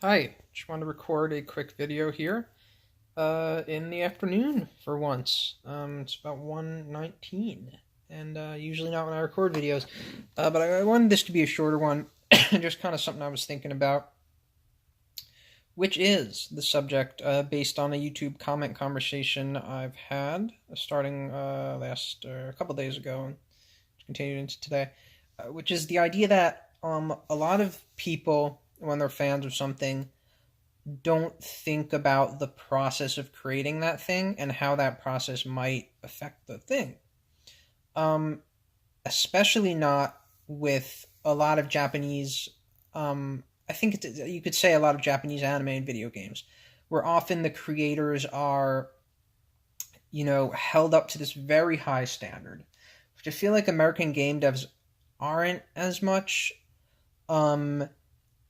Hi, just wanted to record a quick video here in the afternoon for once. It's about 1:19, and usually not when I record videos, but I wanted this to be a shorter one, just kind of something I was thinking about, which is the subject based on a YouTube comment conversation I've had starting a couple days ago and continued into today, which is the idea that a lot of people, when they're fans of something, don't think about the process of creating that thing and how that process might affect the thing. Um, Especially not with a lot of Japanese. I think you could say a lot of Japanese anime and video games, where often the creators are, held up to this very high standard, which I feel like American game devs aren't as much. Um,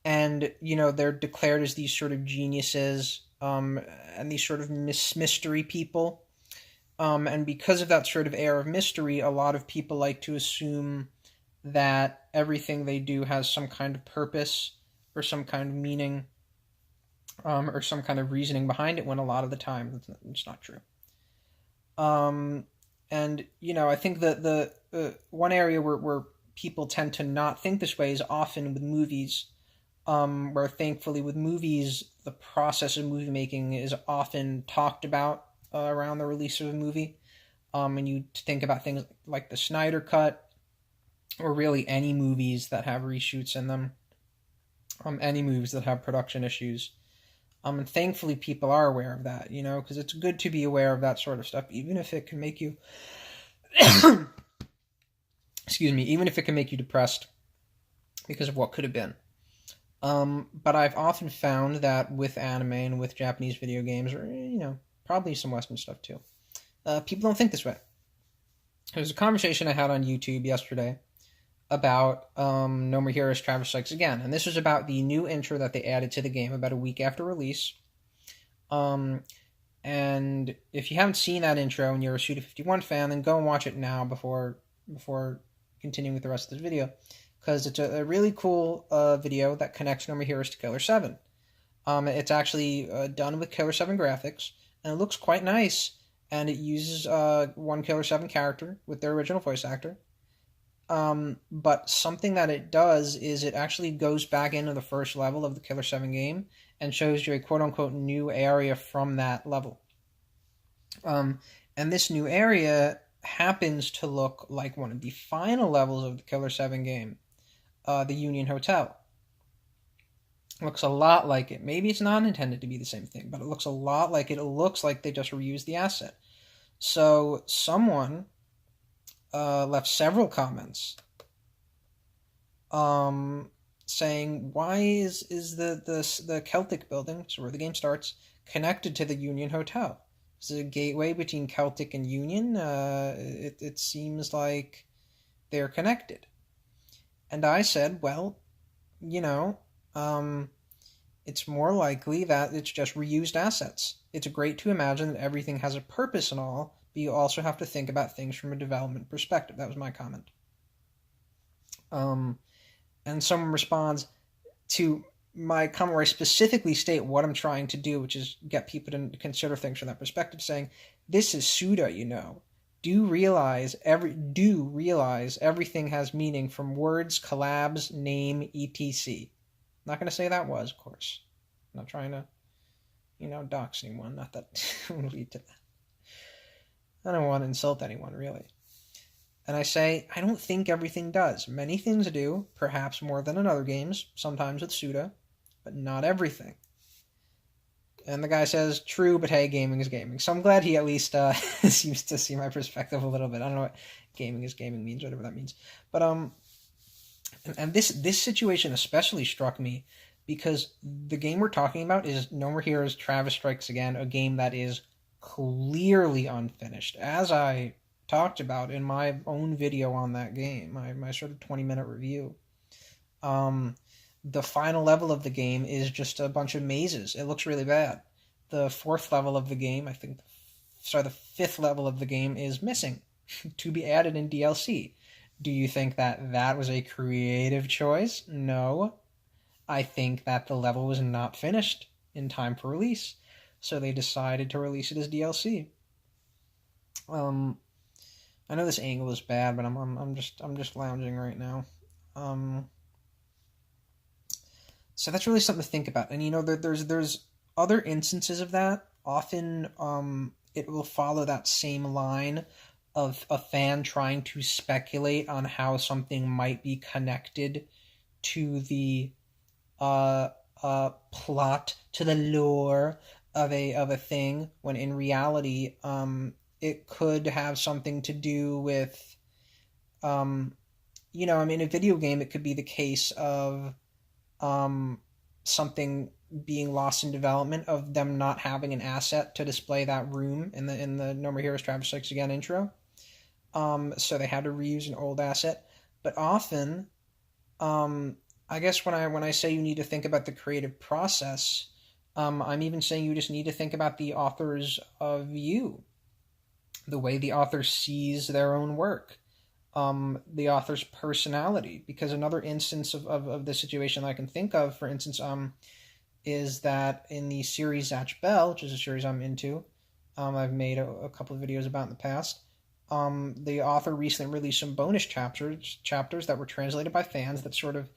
and they're declared as these sort of geniuses, and these sort of mystery people, and because of that sort of air of mystery, a lot of people like to assume that everything they do has some kind of purpose or some kind of meaning, or some kind of reasoning behind it, when a lot of the time it's not true. And I think that the one area where people tend to not think this way is often with movies, where thankfully with movies, the process of movie making is often talked about around the release of a movie. And you think about things like the Snyder Cut, or really any movies that have reshoots in them, any movies that have production issues. And thankfully people are aware of that, because it's good to be aware of that sort of stuff, even if it can make you, excuse me, even if it can make you depressed because of what could have been. But I've often found that with anime and with Japanese video games, or probably some Western stuff too, people don't think this way. There's a conversation I had on YouTube yesterday about No More Heroes Travis Strikes Again, and this was about the new intro that they added to the game about a week after release. And if you haven't seen that intro and you're a Suda51 fan, then go and watch it now before continuing with the rest of this video, because it's a really cool video that connects No More Heroes to Killer 7. It's actually done with Killer 7 graphics, and it looks quite nice, and it uses one Killer 7 character with their original voice actor. But something that it does is it actually goes back into the first level of the Killer 7 game and shows you a quote-unquote new area from that level. And this new area happens to look like one of the final levels of the Killer 7 game, the Union Hotel. Looks a lot like it. Maybe it's not intended to be the same thing, but it looks a lot like it. It looks like they just reused the asset. So someone left several comments saying, why is the Celtic building, so where the game starts, connected to the Union Hotel? Is it a gateway between Celtic and Union? It seems like they're connected. And I said, well, it's more likely that it's just reused assets. It's great to imagine that everything has a purpose and all, but you also have to think about things from a development perspective. That was my comment. And someone responds to my comment where I specifically state what I'm trying to do, which is get people to consider things from that perspective, saying, this is Suda, Do realize everything has meaning, from words, collabs, name, etc. I'm not going to say that was, of course. I'm not trying to, dox anyone. Not that would lead to that. I don't want to insult anyone, really. And I say, I don't think everything does. Many things do, perhaps more than in other games, sometimes with Suda, but not everything. And the guy says, true, but hey, gaming is gaming. So I'm glad he at least seems to see my perspective a little bit. I don't know what gaming is gaming means, whatever that means. But and this situation especially struck me because the game we're talking about is No More Heroes Travis Strikes Again, a game that is clearly unfinished. As I talked about in my own video on that game, my sort of 20-minute review. The final level of the game is just a bunch of mazes. It looks really bad. The fourth level of the game, the fifth level of the game is missing to be added in DLC. Do you think that was a creative choice? No. I think that the level was not finished in time for release, so they decided to release it as DLC. I know this angle is bad, but I'm just lounging right now. So that's really something to think about. And there's other instances of that. Often it will follow that same line of a fan trying to speculate on how something might be connected to the plot, to the lore of a thing, when in reality it could have something to do with in a video game it could be the case of something being lost in development, of them not having an asset to display that room in the No More Heroes Travis Strikes Again intro. So they had to reuse an old asset. But often, I guess when I say you need to think about the creative process, I'm even saying you just need to think about the author's view, the way the author sees their own work, the author's personality. Because another instance of the situation I can think of, for instance, is that in the series Zatch Bell, which is a series I'm into, I've made a couple of videos about in the past. The author recently released some bonus chapters that were translated by fans that sort of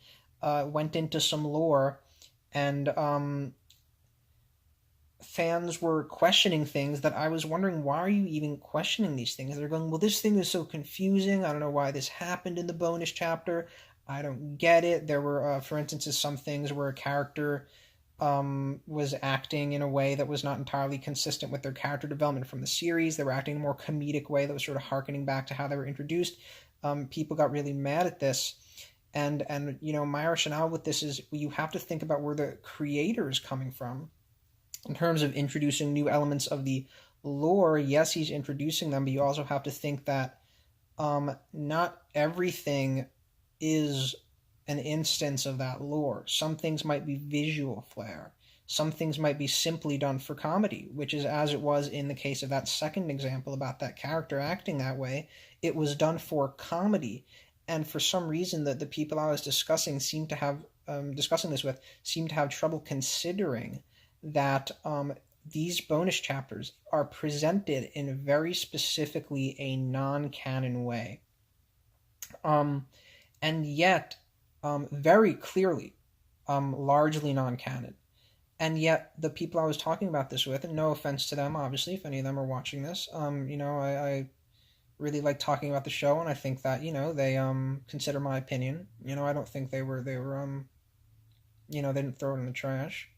went into some lore, and fans were questioning things that I was wondering, why are you even questioning these things? They're going, well, this thing is so confusing. I don't know why this happened in the bonus chapter. I don't get it. There were, for instance, some things where a character was acting in a way that was not entirely consistent with their character development from the series. They were acting in a more comedic way that was sort of harkening back to how they were introduced. People got really mad at this. And my rationale with this is, you have to think about where the creator is coming from in terms of introducing new elements of the lore. Yes, he's introducing them, but you also have to think that not everything is an instance of that lore. Some things might be visual flair. Some things might be simply done for comedy, which is as it was in the case of that second example about that character acting that way. It was done for comedy. And for some reason, the people I was discussing this with seem to have trouble considering that these bonus chapters are presented in very specifically a non-canon way. And yet, very clearly, largely non-canon. And yet, the people I was talking about this with, and no offense to them, obviously, if any of them are watching this, I really like talking about the show, and I think that, they consider my opinion. I don't think they were they didn't throw it in the trash.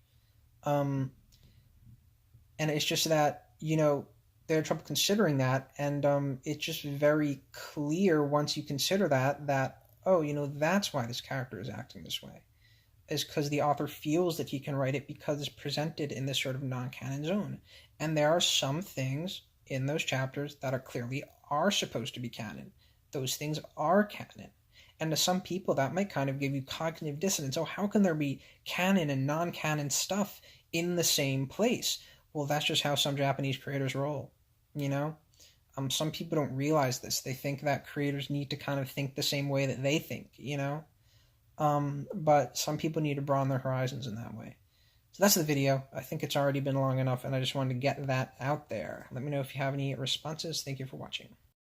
And it's just that, they had trouble considering that, and it's just very clear once you consider that that's why this character is acting this way, is because the author feels that he can write it because it's presented in this sort of non-canon zone. And there are some things in those chapters that are supposed to be canon. Those things are canon. And to some people, that might kind of give you cognitive dissonance. Oh, how can there be canon and non-canon stuff in the same place? Well, that's just how some Japanese creators roll, Some people don't realize this. They think that creators need to kind of think the same way that they think, But some people need to broaden their horizons in that way. So that's the video. I think it's already been long enough, and I just wanted to get that out there. Let me know if you have any responses. Thank you for watching.